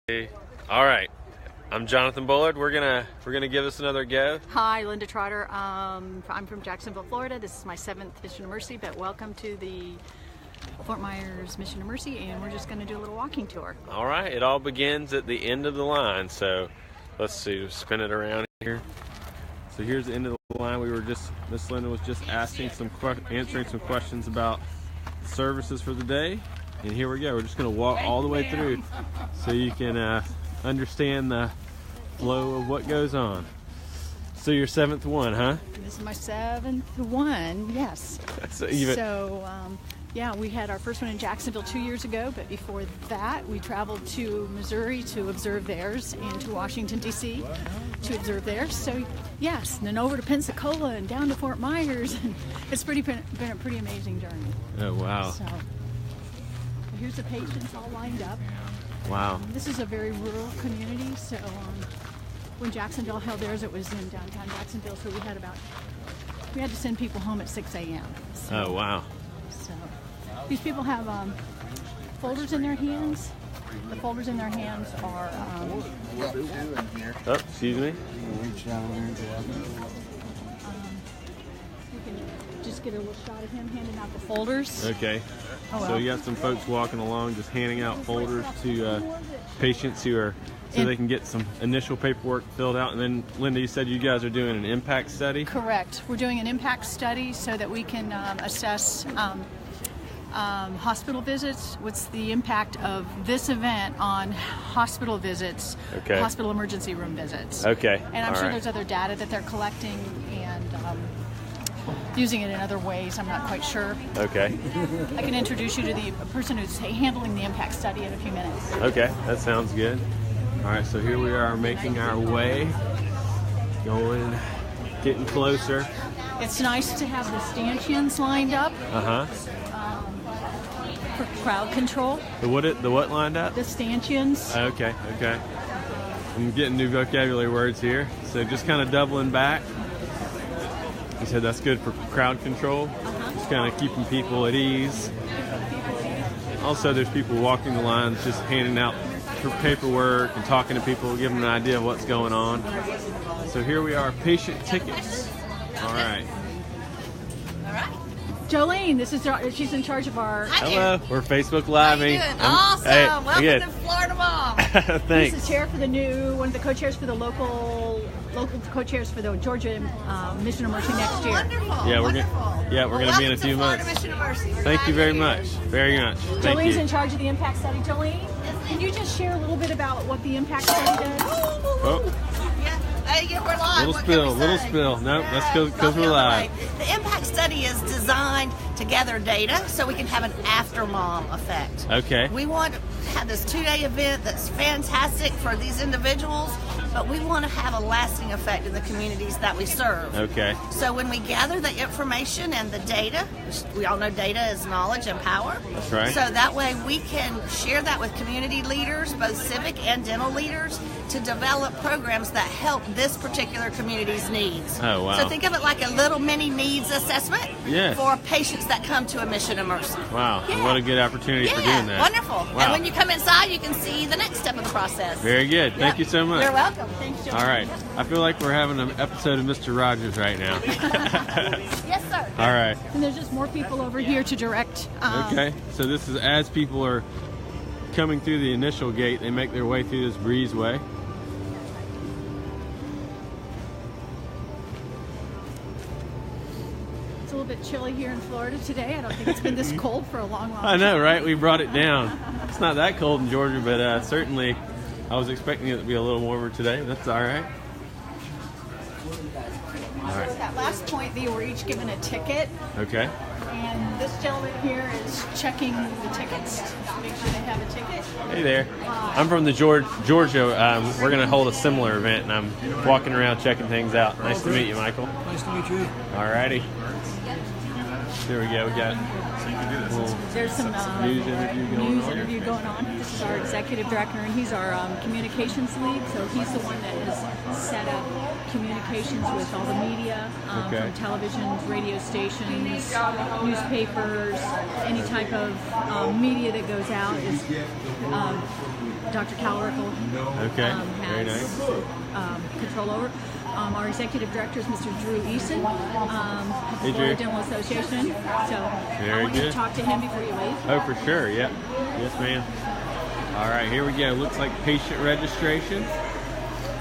All right, I'm Jonathan Bullard. We're gonna give this another go. Hi, Linda Trotter. I'm from Jacksonville, Florida. This is my 7th Mission of Mercy, but welcome to the Fort Myers Mission of Mercy, and we're just going to do a little walking tour. All right, it all begins at the end of the line. So let's see, spin it around here. So here's the end of the line. Miss Linda was just answering some questions about services for the day, and here we go. We're just going to walk all the way through so you can understand the flow of what goes on. So your 7th one, huh? This is my 7th one, yes. Yeah, we had our first one in Jacksonville 2 years ago, but before that we traveled to Missouri to observe theirs and to Washington, D.C. to observe theirs. So yes, and then over to Pensacola and down to Fort Myers. And it's been a pretty amazing journey. Oh, wow. So here's the patients all lined up. Wow. This is a very rural community, so when Jacksonville held theirs, it was in downtown Jacksonville, so we had to send people home at 6 a.m. So, oh, wow. So these people have folders in their hands. The folders in their hands are... oh, excuse me. We can just get a little shot of him handing out the folders. Okay. Oh, well. So you got some folks walking along just handing out folders to patients so they can get some initial paperwork filled out. And then, Linda, you said you guys are doing an impact study? Correct. We're doing an impact study so that we can assess hospital visits. What's the impact of this event on hospital visits, okay, hospital emergency room visits. Okay. And I'm sure there's other data that they're collecting and using it in other ways. I'm not quite sure. Okay. I can introduce you to the person who's handling the impact study in a few minutes. Okay, that sounds good. All right, so here we are making our way, getting closer. It's nice to have the stanchions lined up. For crowd control. The what lined up? The stanchions. Okay. I'm getting new vocabulary words here. So just kind of doubling back. You said that's good for crowd control. Just kind of keeping people at ease. Also, there's people walking the lines, just handing out paperwork and talking to people, giving them an idea of what's going on. So here we are, patient tickets. All right. Jolene, she's in charge of our... Hello, we're Facebook Living. Awesome. Hey, welcome good. to Florida Mom. Thanks. He's the chair for one of the co-chairs for the local co-chairs for the Georgia Mission of Mercy next year. Wonderful. Yeah, we're gonna be in a few months. Thank you very much. Very much. Jolene's in charge of the impact study. Jolene, can you just share a little bit about what the impact study does? Oh. Yeah, we're live. Little spill. Nope, that's because we're live. The impact study is designed to gather data so we can have an after mom effect. Okay. We want to have this 2-day event that's fantastic for these individuals, but we want to have a lasting effect in the communities that we serve. Okay. So when we gather the information and the data, we all know data is knowledge and power. That's right. So that way we can share that with community leaders, both civic and dental leaders, to develop programs that help this particular community's needs. Oh, wow. So think of it like a little mini needs assessment for patients that come to a Mission of Mercy. Wow. Yeah. What a good opportunity for doing that. Wonderful. Wow. And when you come inside, you can see the next step of the process. Very good. Thank you so much. You're welcome. Thanks, Joe. All right. I feel like we're having an episode of Mr. Rogers right now. Yes, sir. All right. And there's just more people over here to direct. Okay. So this is as people are coming through the initial gate, they make their way through this breezeway. It's a little bit chilly here in Florida today. I don't think it's been this cold for a long time. I know, right? We brought it down. It's not that cold in Georgia, but certainly I was expecting it to be a little warmer today. That's all right. At that last point, they were each given a ticket. Okay. And this gentleman here is checking the tickets to make sure they have a ticket. Hey there. I'm from the Georgia. We're going to hold a similar event, and I'm walking around checking things out. Nice to meet you, Michael. Nice to meet you. All righty. There we go. We got there's some news interview going on. This is our executive director, and he's our communications lead. So he's the one that has set up communications with all the media, from television, radio stations, newspapers, any type of media that goes out is Dr. Calrickle Okay, very has nice. control over. Our executive director is Mr. Drew Eason, Hey, of the Florida Drew. Dental Association. So I Very want you to good. talk to him before you leave. Oh, for sure, yeah. Yes, ma'am. All right, here we go. Looks like patient registration.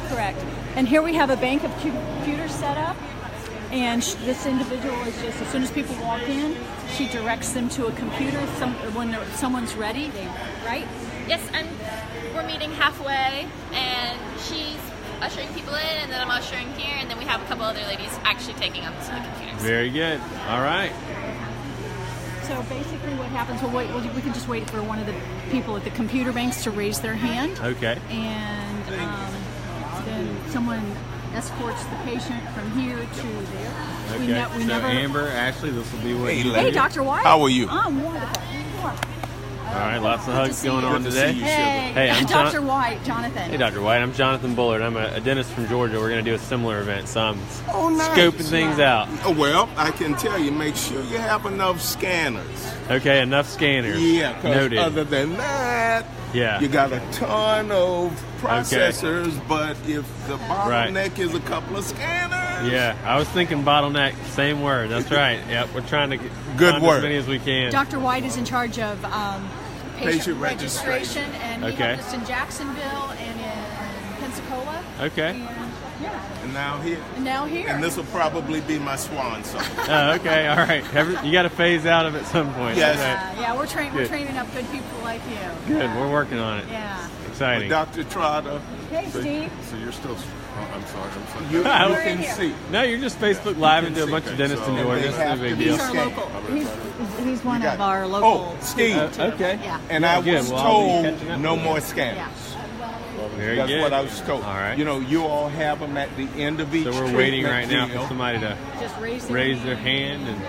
Correct. And here we have a bank of computers set up. And this individual is just, as soon as people walk in, she directs them to a computer. When someone's ready, right? Yes, and we're meeting halfway, and she's ushering people in, and then I'm ushering here, and then we have a couple other ladies actually taking up to the computers. Very good. All right. So basically what happens, we can just wait for one of the people at the computer banks to raise their hand. Okay. And then someone escorts the patient from here to there. Okay. So Amber, Ashley, this will be what you Hey, do. Dr. White. How are you? I'm wonderful. All right, lots of hugs going on Good to today. see you. Hey, I'm Dr. White, Jonathan. Hey, Dr. White. I'm Jonathan Bullard. I'm a dentist from Georgia. We're going to do a similar event, so I'm Oh, nice. scoping things out. Oh, well, I can tell you, make sure you have enough scanners. Okay, enough scanners. Yeah, because Noted. other than that, Yeah. you got a ton of processors, but if the bottleneck is a couple of scanners, Yeah, I was thinking bottleneck. Same word. That's right. Yep, we're trying to get Good find work. as many as we can. Dr. White is in charge of patient registration, and he Okay. helped us in Jacksonville and in Pensacola. Okay. And, yeah, and now here. and now here. And this will probably be my swan song. Okay. All right. You got to phase out of it at some point. Yes. Okay. yeah, we're Good. training up good people like you. Good. We're working on it. Yeah. Exciting. Dr. Trotter, Hey, Steve. So you're still. Oh, I'm sorry. you We're can here. see. No, you're just Facebook Live into a bunch of dentists in And Georgia. they It's have no big to be deal. He's our scanned. local. He's one got of it. our local. Oh, Steve. Okay. Yeah. And I Good. was Well, I'll be told catching up no with you. more scanners. Yeah. Very That's good. what I was told. All right. You know, you all have them at the end of each So we're waiting treatment right now deal. for somebody to Just raise raise their hand and.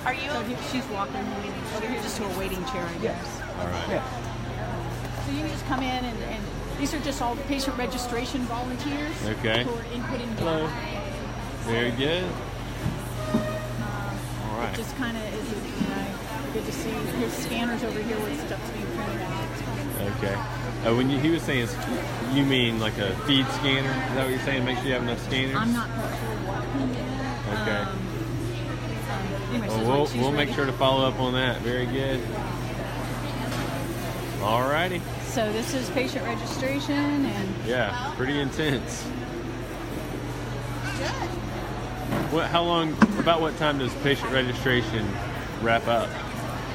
Are you? So she's walking over here just to a waiting chair, I guess. All right. Yeah. So you can just come in and these are just all patient registration volunteers. Okay. Who are inputting Hello. data. Very good. All It right. just kind of is, good to see. Here's scanners over here where stuff's being printed out. Okay. When he was saying, you mean like a feed scanner? Is that what you're saying? Make sure you have enough scanners. I'm not quite sure what he meant. Okay. Anyway, Well, she's we'll make ready. sure to follow up on that. Very good. All righty. So this is patient registration and Yeah, pretty intense. How long? About what time does patient registration wrap up?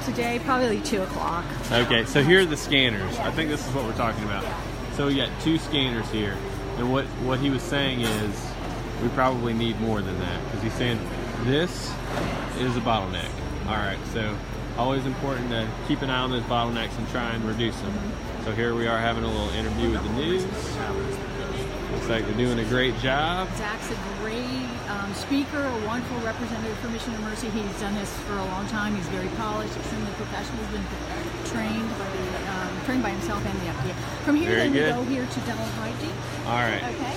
today probably 2 o'clock. Okay, so here are the scanners. I think this is what we're talking about. So we got 2 scanners here, and what he was saying is we probably need more than that because he's saying this is a bottleneck. All right, so always important to keep an eye on those bottlenecks and try and reduce them. So here we are having a little interview with the news. Looks like they're doing a great job. Zach's a great speaker, a wonderful representative for Mission of Mercy. He's done this for a long time. He's very polished, extremely professional. He's been trained by himself and the FDA. From here, Very then good. we go here to dental hygiene. All right. Okay.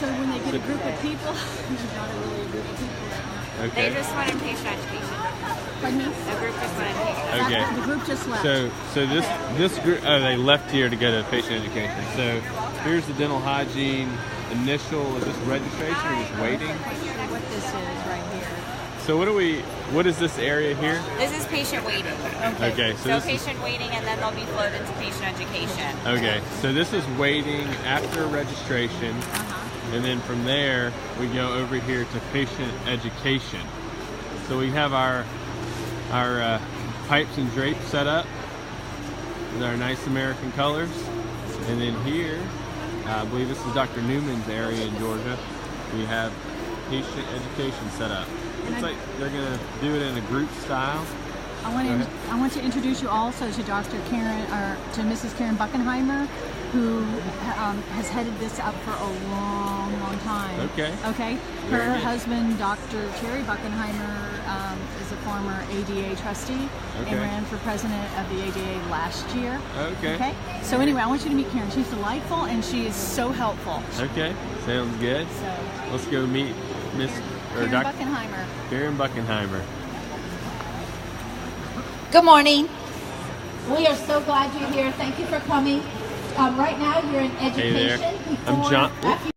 So when they get a group of people, there's not really a group of people right now. Okay. They just wanted patient education. Pardon me? The group just wanted patient Okay. The group just left. So this group, they left here to go to patient education. So here's the dental hygiene initial. Is this registration or just waiting? What this is right here. So what is this area here? This is patient waiting. Okay, so So this is, patient waiting, and then they'll be flowed into patient education. okay, so this is waiting after registration, and then from there we go over here to patient education. So we have our pipes and drapes set up with our nice American colors, and then here, I believe this is Dr. Newman's area in Georgia. We have patient education set up. Looks like they're gonna do it in a group style. I want to introduce you also to Dr. Karen, or to Mrs. Karen Buckenheimer, who has headed this up for a long, long time. Okay. Okay. Very Her good. husband, Dr. Terry Buckenheimer, is a former ADA trustee Okay. and ran for president of the ADA last year. Okay. Okay. So anyway, I want you to meet Karen. She's delightful and she is so helpful. Okay, sounds good. So Let's go meet Miss or Karen Dr. Buckenheimer. Karen Buckenheimer. Good morning. We are so glad you're here. Thank you for coming. Right now, you're in education. Hey there. I'm John.